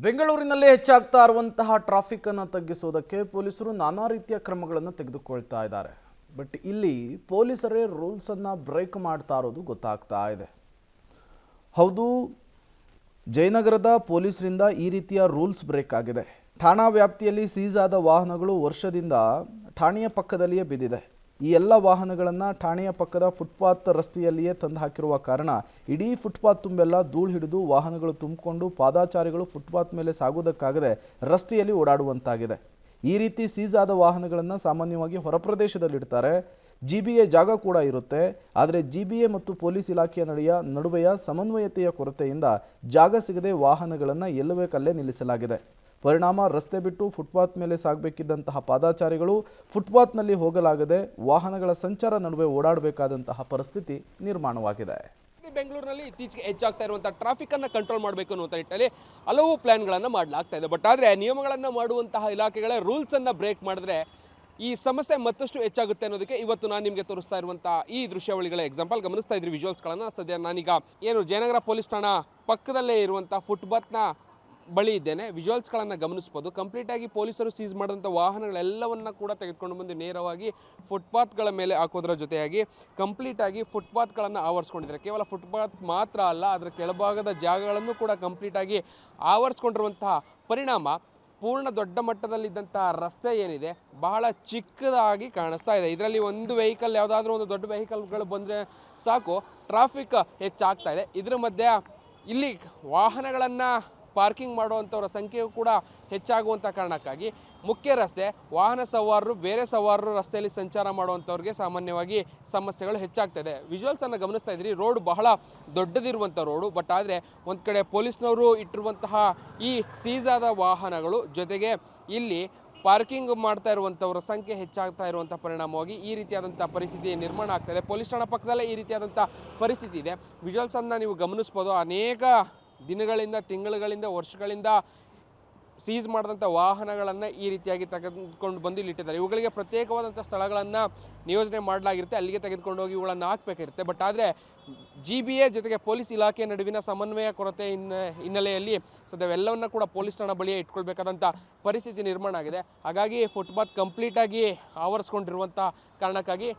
ಬೆಂಗಳೂರಿನಲ್ಲಿ ಹೆಚ್ಚಾಗ್ತಾ ಇರುವಂತಹ ಟ್ರಾಫಿಕ್ ಅನ್ನು ತಗ್ಗಿಸುವುದಕ್ಕೆ ಪೊಲೀಸರು ನಾನಾ ರೀತಿಯ ಕ್ರಮಗಳನ್ನು ತೆಗೆದುಕೊಳ್ತಾ ಇದ್ದಾರೆ. ಬಟ್ ಇಲ್ಲಿ ಪೊಲೀಸರೇ ರೂಲ್ಸ್ ಅನ್ನು ಬ್ರೇಕ್ ಮಾಡ್ತಾ ಇರೋದು ಗೊತ್ತಾಗ್ತಾ ಇದೆ. ಹೌದು, ಜಯನಗರದ ಪೊಲೀಸರಿಂದ ಈ ರೀತಿಯ ರೂಲ್ಸ್ ಬ್ರೇಕ್ ಆಗಿದೆ. ಠಾಣಾ ವ್ಯಾಪ್ತಿಯಲ್ಲಿ ಸೀಸ್ ಆದ ವಾಹನಗಳು ವರ್ಷದಿಂದ ಠಾಣೆಯ ಪಕ್ಕದಲ್ಲಿಯೇ ಬಿದ್ದಿದೆ. ಈ ಎಲ್ಲ ವಾಹನಗಳನ್ನು ಠಾಣೆಯ ಪಕ್ಕದ ಫುಟ್ಪಾತ್ ರಸ್ತೆಯಲ್ಲಿಯೇ ತಂದು ಹಾಕಿರುವ ಕಾರಣ ಇಡೀ ಫುಟ್ಪಾತ್ ತುಂಬೆಲ್ಲ ಧೂಳು ಹಿಡಿದು ವಾಹನಗಳು ತುಂಬಿಕೊಂಡು ಪಾದಾಚಾರಿಗಳು ಫುಟ್ಪಾತ್ ಮೇಲೆ ಸಾಗುವುದಕ್ಕಾಗದೆ ರಸ್ತೆಯಲ್ಲಿ ಓಡಾಡುವಂತಾಗಿದೆ. ಈ ರೀತಿ ಸೀಸ್ ಆದ ವಾಹನಗಳನ್ನು ಸಾಮಾನ್ಯವಾಗಿ ಹೊರಪ್ರದೇಶದಲ್ಲಿಡ್ತಾರೆ. GBA ಜಾಗ ಕೂಡ ಇರುತ್ತೆ. ಆದರೆ GBA ಮತ್ತು ಪೊಲೀಸ್ ಇಲಾಖೆಯ ನಡುವೆಯ ಸಮನ್ವಯತೆಯ ಕೊರತೆಯಿಂದ ಜಾಗ ಸಿಗದೆ ವಾಹನಗಳನ್ನು ಎಲ್ಲವೇ ಕಲ್ಲೇ ನಿಲ್ಲಿಸಲಾಗಿದೆ. ಪರಿಣಾಮ ರಸ್ತೆ ಬಿಟ್ಟು ಫುಟ್ಪಾತ್ ಮೇಲೆ ಸಾಗಬೇಕಿದ್ದಂತಹ ಪಾದಾಚಾರಿಗಳು ಫುಟ್ಪಾತ್ನಲ್ಲಿ ಹೋಗಲಾಗದೆ ವಾಹನಗಳ ಸಂಚಾರ ನಡುವೆ ಓಡಾಡಬೇಕಾದಂತಹ ಪರಿಸ್ಥಿತಿ ನಿರ್ಮಾಣವಾಗಿದೆ. ಬೆಂಗಳೂರಿನಲ್ಲಿ ಇತ್ತೀಚೆಗೆ ಹೆಚ್ಚಾಗ್ತಾ ಇರುವಂತಹ ಟ್ರಾಫಿಕ್ ಅನ್ನು ಕಂಟ್ರೋಲ್ ಮಾಡಬೇಕು ಅನ್ನುವಂಥ ನಿಟ್ಟಿನಲ್ಲಿ ಹಲವು ಪ್ಲಾನ್ಗಳನ್ನು ಮಾಡಲಾಗ್ತಾ ಇದೆ. ಬಟ್ ಆದರೆ ನಿಯಮಗಳನ್ನು ಮಾಡುವಂತಹ ಇಲಾಖೆಗಳ ರೂಲ್ಸ್ ಅನ್ನು ಬ್ರೇಕ್ ಮಾಡಿದ್ರೆ ಈ ಸಮಸ್ಯೆ ಮತ್ತಷ್ಟು ಹೆಚ್ಚಾಗುತ್ತೆ ಅನ್ನೋದಕ್ಕೆ ಇವತ್ತು ನಾನು ನಿಮಗೆ ತೋರಿಸ್ತಾ ಇರುವಂತಹ ಈ ದೃಶ್ಯಾವಳಿಗಳ ಎಕ್ಸಾಂಪಲ್ ಗಮನಿಸ್ತಾ ಇದ್ರಿ ವಿಜುವಲ್ಸ್ಗಳನ್ನು. ಸದ್ಯ ನಾನೀಗ ಜಯನಗರ ಪೊಲೀಸ್ ಠಾಣಾ ಪಕ್ಕದಲ್ಲೇ ಇರುವಂಥ ಫುಟ್ಪಾತ್ನ ಬಳಿ ಇದ್ದೇನೆ. ವಿಜುವಲ್ಸ್ಗಳನ್ನು ಗಮನಿಸ್ಬೋದು. ಕಂಪ್ಲೀಟಾಗಿ ಪೊಲೀಸರು ಸೀಸ್ ಮಾಡಿದಂಥ ವಾಹನಗಳೆಲ್ಲವನ್ನ ಕೂಡ ತೆಗೆದುಕೊಂಡು ಬಂದು ನೇರವಾಗಿ ಫುಟ್ಪಾತ್ಗಳ ಮೇಲೆ ಹಾಕೋದ್ರ ಜೊತೆಯಾಗಿ ಕಂಪ್ಲೀಟಾಗಿ ಫುಟ್ಪಾತ್ಗಳನ್ನು ಆವರಿಸ್ಕೊಂಡಿದ್ದಾರೆ. ಕೇವಲ ಫುಟ್ಪಾತ್ ಮಾತ್ರ ಅಲ್ಲ, ಅದರ ಕೆಳಭಾಗದ ಜಾಗಗಳನ್ನು ಕೂಡ ಕಂಪ್ಲೀಟಾಗಿ ಆವರಿಸ್ಕೊಂಡಿರುವಂತಹ ಪರಿಣಾಮ ಪೂರ್ಣ ದೊಡ್ಡ ಮಟ್ಟದಲ್ಲಿದ್ದಂತಹ ರಸ್ತೆ ಏನಿದೆ ಬಹಳ ಚಿಕ್ಕದಾಗಿ ಕಾಣಿಸ್ತಾ ಇದೆ. ಇದರಲ್ಲಿ ಒಂದು ವೆಹಿಕಲ್, ಯಾವುದಾದ್ರೂ ಒಂದು ದೊಡ್ಡ ವೆಹಿಕಲ್ಗಳು ಬಂದರೆ ಸಾಕು, ಟ್ರಾಫಿಕ್ ಹೆಚ್ಚಾಗ್ತಾ ಇದೆ. ಇದರ ಮಧ್ಯೆ ಇಲ್ಲಿ ವಾಹನಗಳನ್ನು ಪಾರ್ಕಿಂಗ್ ಮಾಡುವಂಥವ್ರ ಸಂಖ್ಯೆಯು ಕೂಡ ಹೆಚ್ಚಾಗುವಂಥ ಕಾರಣಕ್ಕಾಗಿ ಮುಖ್ಯ ರಸ್ತೆ, ವಾಹನ ಸವಾರರು, ಬೇರೆ ಸವಾರರು ರಸ್ತೆಯಲ್ಲಿ ಸಂಚಾರ ಮಾಡುವಂಥವ್ರಿಗೆ ಸಾಮಾನ್ಯವಾಗಿ ಸಮಸ್ಯೆಗಳು ಹೆಚ್ಚಾಗ್ತದೆ. ವಿಜುವಲ್ಸನ್ನು ಗಮನಿಸ್ತಾ ಇದ್ರಿ. ರೋಡ್ ಬಹಳ ದೊಡ್ಡದಿರುವಂಥ ರೋಡು. ಬಟ್ ಆದರೆ ಒಂದು ಕಡೆ ಪೊಲೀಸ್ನವರು ಇಟ್ಟಿರುವಂತಹ ಈ ಸೀಸ್ ಆದ ವಾಹನಗಳು ಜೊತೆಗೆ ಇಲ್ಲಿ ಪಾರ್ಕಿಂಗ್ ಮಾಡ್ತಾ ಇರುವಂಥವ್ರ ಸಂಖ್ಯೆ ಹೆಚ್ಚಾಗ್ತಾ ಇರುವಂಥ ಪರಿಣಾಮವಾಗಿ ಈ ರೀತಿಯಾದಂಥ ಪರಿಸ್ಥಿತಿ ನಿರ್ಮಾಣ ಆಗ್ತಾಯಿದೆ. ಪೊಲೀಸ್ ಠಾಣಾ ಪಕ್ಕದಲ್ಲೇ ಈ ರೀತಿಯಾದಂಥ ಪರಿಸ್ಥಿತಿ ಇದೆ. ವಿಜುವಲ್ಸನ್ನು ನೀವು ಗಮನಿಸ್ಬೋದು. ಅನೇಕ ದಿನಗಳಿಂದ, ತಿಂಗಳುಗಳಿಂದ, ವರ್ಷಗಳಿಂದ ಸೀಸ್ ಮಾಡಿದಂಥ ವಾಹನಗಳನ್ನು ಈ ರೀತಿಯಾಗಿ ತೆಗೆದುಕೊಂಡು ಬಂದು ಇಲ್ಲಿಟ್ಟಿದ್ದಾರೆ. ಇವುಗಳಿಗೆ ಪ್ರತ್ಯೇಕವಾದಂಥ ಸ್ಥಳಗಳನ್ನು ನಿಯೋಜನೆ ಮಾಡಲಾಗಿರುತ್ತೆ. ಅಲ್ಲಿಗೆ ತೆಗೆದುಕೊಂಡು ಹೋಗಿ ಇವುಗಳನ್ನು ಹಾಕಬೇಕಿರುತ್ತೆ. ಬಟ್ ಆದರೆ GBA ಜೊತೆಗೆ ಪೊಲೀಸ್ ಇಲಾಖೆಯ ನಡುವಿನ ಸಮನ್ವಯ ಕೊರತೆ ಹಿನ್ನೆಲೆಯಲ್ಲಿ ಸದ್ಯವೆಲ್ಲವನ್ನ ಕೂಡ ಪೊಲೀಸ್ ಠಾಣಾ ಬಳಿಯೇ ಇಟ್ಕೊಳ್ಬೇಕಾದಂಥ ಪರಿಸ್ಥಿತಿ ನಿರ್ಮಾಣ ಆಗಿದೆ. ಹಾಗಾಗಿ ಫುಟ್ಪಾತ್ ಕಂಪ್ಲೀಟಾಗಿ ಆವರಿಸ್ಕೊಂಡಿರುವಂಥ ಕಾರಣಕ್ಕಾಗಿ